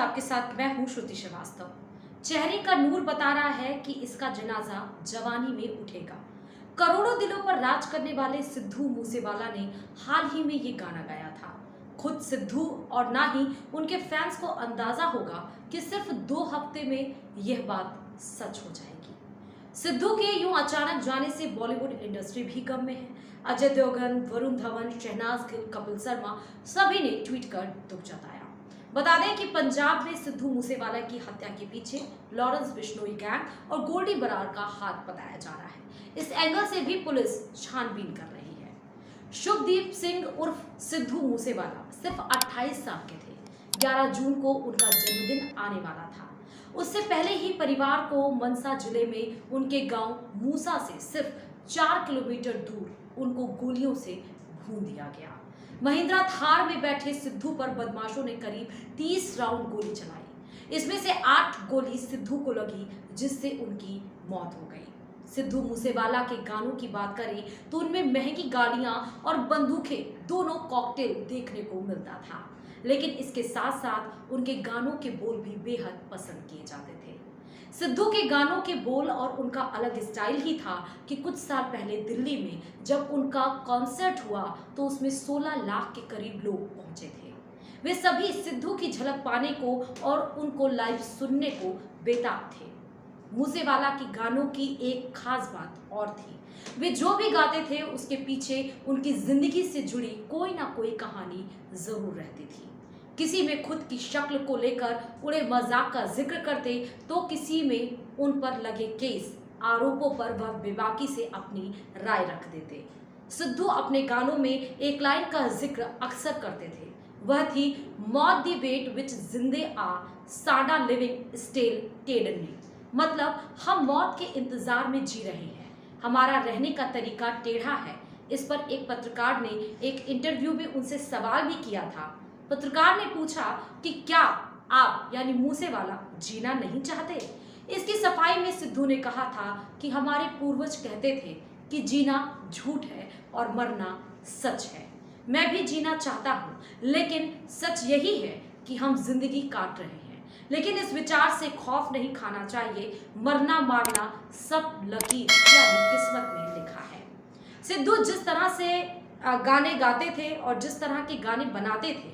आपके साथ मैं हूं श्रुति श्रीवास्तव। चेहरे का नूर बता रहा है कि इसका जनाजा जवानी में उठेगा। करोड़ों दिलों पर राज करने वाले सिद्धू मूसेवाला ने हाल ही में ये गाना गाया था। खुद सिद्धू और ना ही उनके फैंस को अंदाजा होगा कि सिर्फ 2 हफ्ते में यह बात सच हो जाएगी। सिद्धू के यूं अचानक जाने से बॉलीवुड इंडस्ट्री भी गम में है। अजय देवगन, वरुण धवन, शहनाज गिल, कपिल शर्मा सभी ने ट्वीट कर दुख जताया। बता दें कि पंजाब में सिद्धू मूसेवाला की हत्या के पीछे लॉरेंस बिश्नोई गैंग और गोल्डी बरार का हाथ बताया जा रहा है। इस एंगल से भी पुलिस छानबीन कर रही है। शुभदीप सिंह उर्फ सिद्धू मूसेवाला सिर्फ 28 साल के थे। 11 जून को उनका जन्मदिन आने वाला था। उससे पहले ही परिवार को मनसा जिले में उनके गांव मूसा से सिर्फ 4 किलोमीटर दूर उनको गोलियों से भून दिया गया। महिंद्रा थार में बैठे सिद्धू पर बदमाशों ने करीब 30 राउंड गोली चलाई। इसमें से 8 गोली सिद्धू को लगी, जिससे उनकी मौत हो गई। सिद्धू मूसेवाला के गानों की बात करें तो उनमें महंगी गाड़ियां और बंदूकें दोनों कॉकटेल देखने को मिलता था, लेकिन इसके साथ साथ उनके गानों के बोल भी बेहद पसंद किए जाते थे। सिद्धू के गानों के बोल और उनका अलग स्टाइल ही था कि कुछ साल पहले दिल्ली में जब उनका कॉन्सर्ट हुआ तो उसमें 16 लाख के करीब लोग पहुंचे थे। वे सभी सिद्धू की झलक पाने को और उनको लाइव सुनने को बेताब थे। मूसेवाला के गानों की एक खास बात और थी, वे जो भी गाते थे उसके पीछे उनकी जिंदगी से जुड़ी कोई ना कोई कहानी जरूर रहती थी। किसी में खुद की शक्ल को लेकर उड़े मजाक का जिक्र करते तो किसी में उन पर लगे केस आरोपों पर वह बेबाकी से अपनी राय रख देते। सिद्धू अपने गानों में एक लाइन का जिक्र अक्सर करते थे, वह थी मौत दी वेट विच जिंदे आ साडा लिविंग स्टेल टेढ़नी। मतलब हम मौत के इंतजार में जी रहे हैं, हमारा रहने का तरीका टेढ़ा है। इस पर एक पत्रकार ने एक इंटरव्यू में उनसे सवाल भी किया था। पत्रकार ने पूछा कि क्या आप यानी मूसेवाला जीना नहीं चाहते। इसकी सफाई में सिद्धू ने कहा था कि हमारे पूर्वज कहते थे कि जीना झूठ है और मरना सच है। मैं भी जीना चाहता हूँ, लेकिन सच यही है कि हम जिंदगी काट रहे हैं। लेकिन इस विचार से खौफ नहीं खाना चाहिए, मरना मारना सब लकीर यानी किस्मत में लिखा है। सिद्धू जिस तरह से गाने गाते थे और जिस तरह के गाने बनाते थे,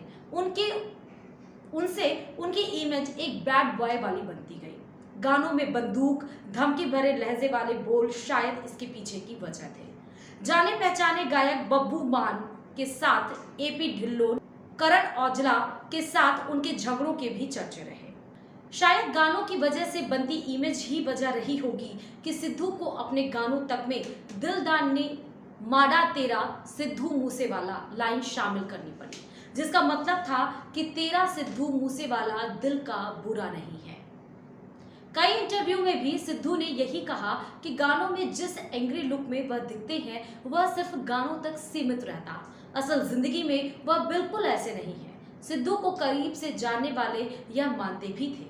उनसे उनकी इमेज एक बैड बॉय वाली बनती गई। गानों में बंदूक, धमकी भरे लहजे वाले बोल शायद इसके पीछे की वजह थे। जाने पहचाने गायक बब्बू मान के साथ एपी ढिल्लों, करण औजला के साथ उनके झगड़ों के भी चर्चे रहे। शायद गानों की वजह से बनती इमेज ही वजह रही होगी कि सिद्धू को अपने गानों तक में दिलदार ने माडा तेरा सिद्धू मूसेवाला लाइन शामिल करनी पड़ी, जिसका मतलब था कि तेरा सिद्धू मूसेवाला दिल का बुरा नहीं है। कई इंटरव्यू में भी सिद्धू ने यही कहा कि गानों में जिस एंग्री लुक में वह दिखते हैं वह सिर्फ गानों तक सीमित रहता, असल जिंदगी में वह बिल्कुल ऐसे नहीं है। सिद्धू को करीब से जानने वाले यह मानते भी थे।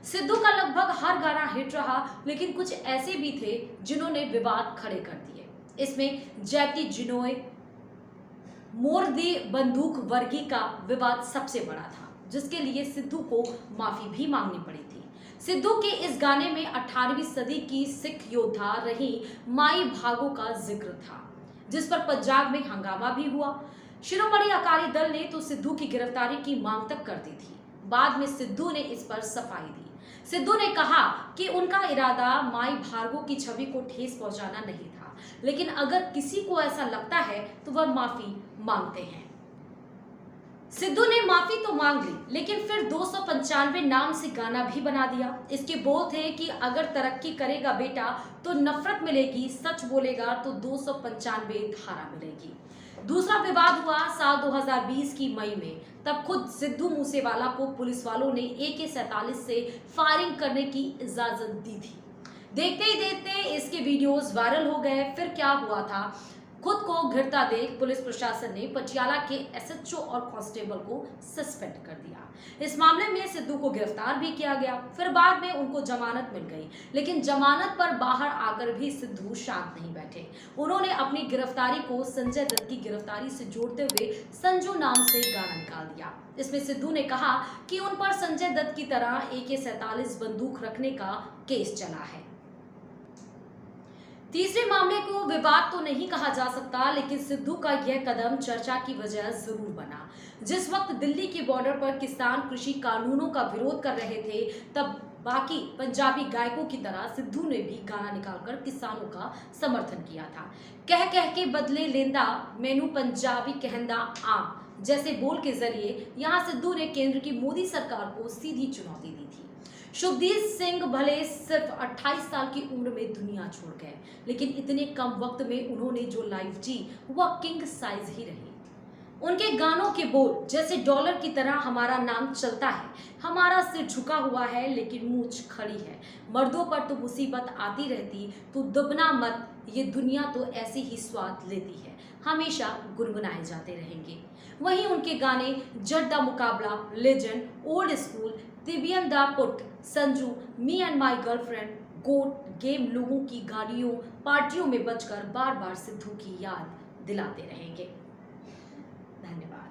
सिद्धू का लगभग हर गाना हिट रहा, लेकिन कुछ ऐसे भी थे जिन्होंने विवाद खड़े कर दिए। इसमें जैकी जिनोय मोर दी बंदूक वर्गी का विवाद सबसे बड़ा था, जिसके लिए सिद्धू को माफी भी मांगनी पड़ी थी। सिद्धू के इस गाने में 18वीं सदी की सिख योद्धा रही माई भागो का जिक्र था, जिस पर पंजाब में हंगामा भी हुआ। शिरोमणि अकाली दल ने तो सिद्धू की गिरफ्तारी की मांग तक कर दी थी। बाद में सिद्धू ने इस पर सफाई दी। सिद्धू ने कहा कि उनका इरादा माई भागो की छवि को ठेस पहुंचाना नहीं था, लेकिन अगर किसी को ऐसा लगता है तो वह माफी मांगते हैं। सिद्धू ने माफी तो मांग ली, लेकिन फिर 295 नाम से गाना भी बना दिया। इसके बोल थे कि अगर तरक्की करेगा बेटा तो नफरत मिलेगी, सच बोलेगा तो 295 धारा मिलेगी। दूसरा विवाद हुआ साल 2020 की मई में। तब खुद सिद्धू मूसेवाला को पुलिस वालों ने AK-47 से फायरिंग करने की इजाजत दी थी। देखते ही देखते इसके वीडियोस वायरल हो गए। फिर क्या हुआ था, खुद को घिरता देख पुलिस प्रशासन ने पटियाला के एसएचओ और कांस्टेबल को सस्पेंड कर दिया। इस मामले में सिद्धू को गिरफ्तार भी किया गया, फिर बाद में उनको जमानत मिल गई, लेकिन जमानत पर बाहर आकर भी सिद्धू शांत नहीं बैठे। उन्होंने अपनी गिरफ्तारी को संजय दत्त की गिरफ्तारी से जोड़ते हुए संजू नाम से गाना निकाल दिया। इसमें सिद्धू ने कहा कि उन पर संजय दत्त की तरह AK-47 बंदूक रखने का केस चला है। तीसरे मामले को विवाद तो नहीं कहा जा सकता, लेकिन सिद्धू का यह कदम चर्चा की वजह जरूर बना। जिस वक्त दिल्ली के बॉर्डर पर किसान कृषि कानूनों का विरोध कर रहे थे, तब बाकी पंजाबी गायकों की तरह सिद्धू ने भी गाना निकालकर किसानों का समर्थन किया था। कह कह के बदले लेंदा मैनू पंजाबी कहंदा आ जैसे बोल के जरिए यहां सिद्धू ने केंद्र की मोदी सरकार को सीधी चुनौती दी थी। शुभदीप सिंह भले सिर्फ 28 साल की उम्र में दुनिया छोड़ गए, लेकिन इतने कम वक्त में उन्होंने जो लाइफ जी वह किंग साइज ही रही। उनके गानों के बोल जैसे डॉलर की तरह हमारा नाम चलता है, हमारा सिर झुका हुआ है लेकिन मूंछ खड़ी है, मर्दों पर तो मुसीबत आती रहती, तू दुबना मत, ये दुनिया तो ऐसे ही स्वाद लेती है, हमेशा गुनगुनाए जाते रहेंगे। वहीं उनके गाने जट दा मुकाबला, लेजेंड, ओल्ड स्कूल, तिबियन दा पुट, Sanju, me and my girlfriend, goat, game लोगों की गाड़ियों पार्टियों में बजकर बार बार सिद्धू की याद दिलाते रहेंगे। धन्यवाद।